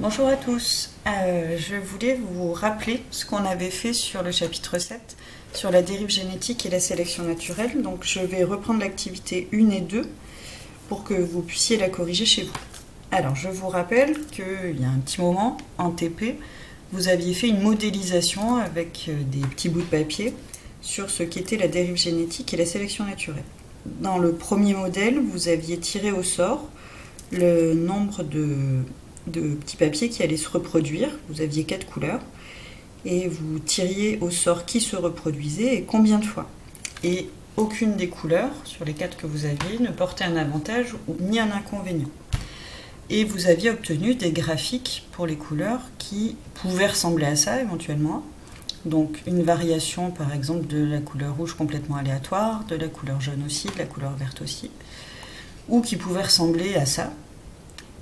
Bonjour à tous, je voulais vous rappeler ce qu'on avait fait sur le chapitre 7, sur la dérive génétique et la sélection naturelle. Donc je vais reprendre l'activité 1 et 2 pour que vous puissiez la corriger chez vous. Alors je vous rappelle qu'il y a un petit moment, en TP, vous aviez fait une modélisation avec des petits bouts de papier sur ce qu'était la dérive génétique et la sélection naturelle. Dans le premier modèle, vous aviez tiré au sort le nombre de petits papiers qui allaient se reproduire. Vous aviez 4 couleurs et vous tiriez au sort qui se reproduisait et combien de fois. Et aucune des couleurs sur les 4 que vous aviez ne portait un avantage ni un inconvénient. Et vous aviez obtenu des graphiques pour les couleurs qui pouvaient ressembler à ça éventuellement. Donc une variation par exemple de la couleur rouge complètement aléatoire, de la couleur jaune aussi, de la couleur verte aussi, ou qui pouvaient ressembler à ça.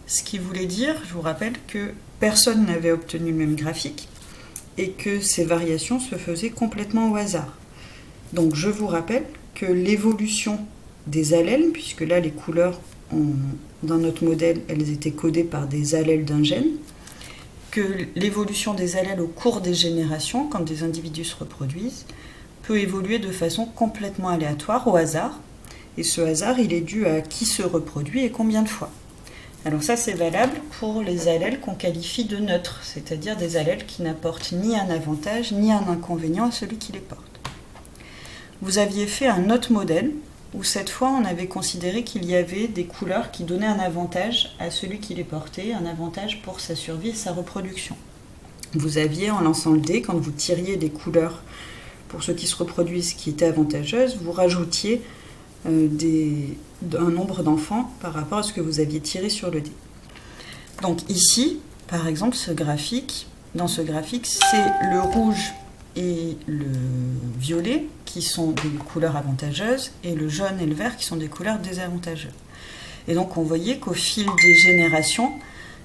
Ce qui voulait dire, je vous rappelle, que personne n'avait obtenu le même graphique et que ces variations se faisaient complètement au hasard. Donc je vous rappelle que l'évolution des allèles, puisque là les couleurs, dans notre modèle, elles étaient codées par des allèles d'un gène, que l'évolution des allèles au cours des générations, quand des individus se reproduisent, peut évoluer de façon complètement aléatoire, au hasard. Et ce hasard, il est dû à qui se reproduit et combien de fois. Alors ça, c'est valable pour les allèles qu'on qualifie de neutres, c'est-à-dire des allèles qui n'apportent ni un avantage ni un inconvénient à celui qui les porte. Vous aviez fait un autre modèle où cette fois on avait considéré qu'il y avait des couleurs qui donnaient un avantage à celui qui les portait, un avantage pour sa survie et sa reproduction. Vous aviez, en lançant le dé, quand vous tiriez des couleurs pour ceux qui se reproduisent qui étaient avantageuses, vous rajoutiez un nombre d'enfants par rapport à ce que vous aviez tiré sur le dé. Donc ici, par exemple, dans ce graphique, c'est le rouge et le violet qui sont des couleurs avantageuses et le jaune et le vert qui sont des couleurs désavantageuses. Et donc on voyait qu'au fil des générations,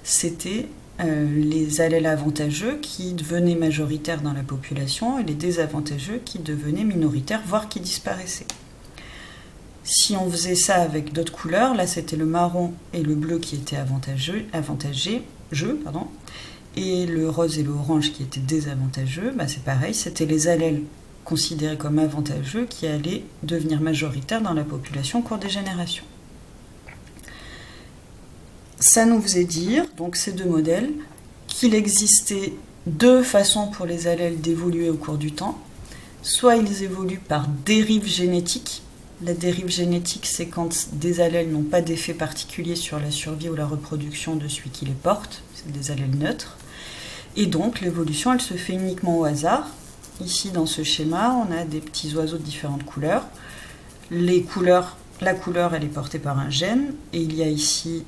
c'était les allèles avantageux qui devenaient majoritaires dans la population et les désavantageux qui devenaient minoritaires, voire qui disparaissaient. Si on faisait ça avec d'autres couleurs, là c'était le marron et le bleu qui étaient avantageux, et le rose et l'orange qui étaient désavantageux, c'est pareil, c'était les allèles considérés comme avantageux qui allaient devenir majoritaires dans la population au cours des générations. Ça nous faisait dire, donc ces deux modèles, qu'il existait deux façons pour les allèles d'évoluer au cours du temps. Soit ils évoluent par dérive génétique. La dérive génétique, c'est quand des allèles n'ont pas d'effet particulier sur la survie ou la reproduction de celui qui les porte, c'est des allèles neutres. Et donc l'évolution, elle se fait uniquement au hasard. Ici, dans ce schéma, on a des petits oiseaux de différentes couleurs. La couleur, elle est portée par un gène, et il y a ici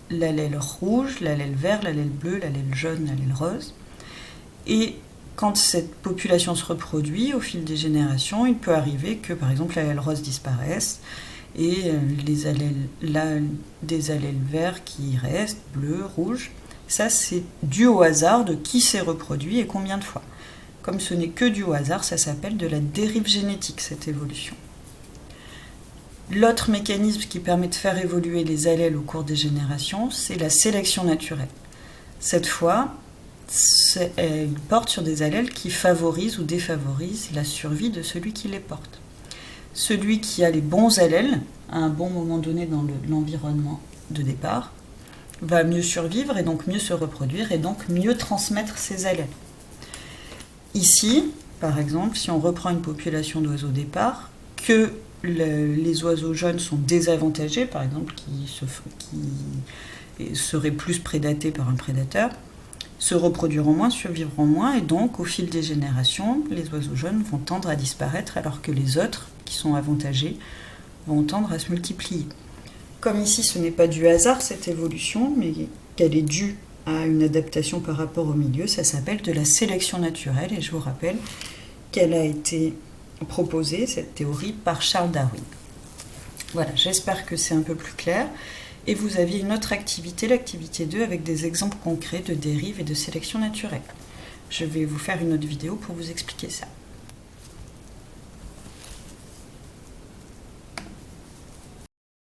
l'allèle rouge, l'allèle vert, l'allèle bleu, l'allèle jaune, l'allèle rose. Et quand cette population se reproduit au fil des générations, il peut arriver que, par exemple, l'allèle rose disparaisse et des allèles verts qui restent, bleus, rouges. Ça, c'est dû au hasard de qui s'est reproduit et combien de fois. Comme ce n'est que dû au hasard, ça s'appelle de la dérive génétique, cette évolution. L'autre mécanisme qui permet de faire évoluer les allèles au cours des générations, c'est la sélection naturelle. Cette fois, elle porte sur des allèles qui favorisent ou défavorisent la survie de celui qui les porte. Celui qui a les bons allèles, à un bon moment donné dans l'environnement de départ, va mieux survivre et donc mieux se reproduire et donc mieux transmettre ses allèles. Ici, par exemple, si on reprend une population d'oiseaux départ, que les oiseaux jaunes sont désavantagés, par exemple, qui seraient plus prédatés par un prédateur, se reproduiront moins, survivront moins, et donc au fil des générations, les oiseaux jaunes vont tendre à disparaître, alors que les autres, qui sont avantagés, vont tendre à se multiplier. Comme ici, ce n'est pas du hasard cette évolution, mais qu'elle est due à une adaptation par rapport au milieu, ça s'appelle de la sélection naturelle, et je vous rappelle qu'elle a été proposée, cette théorie, par Charles Darwin. Voilà, j'espère que c'est un peu plus clair. Et vous aviez une autre activité, l'activité 2, avec des exemples concrets de dérive et de sélection naturelle. Je vais vous faire une autre vidéo pour vous expliquer ça.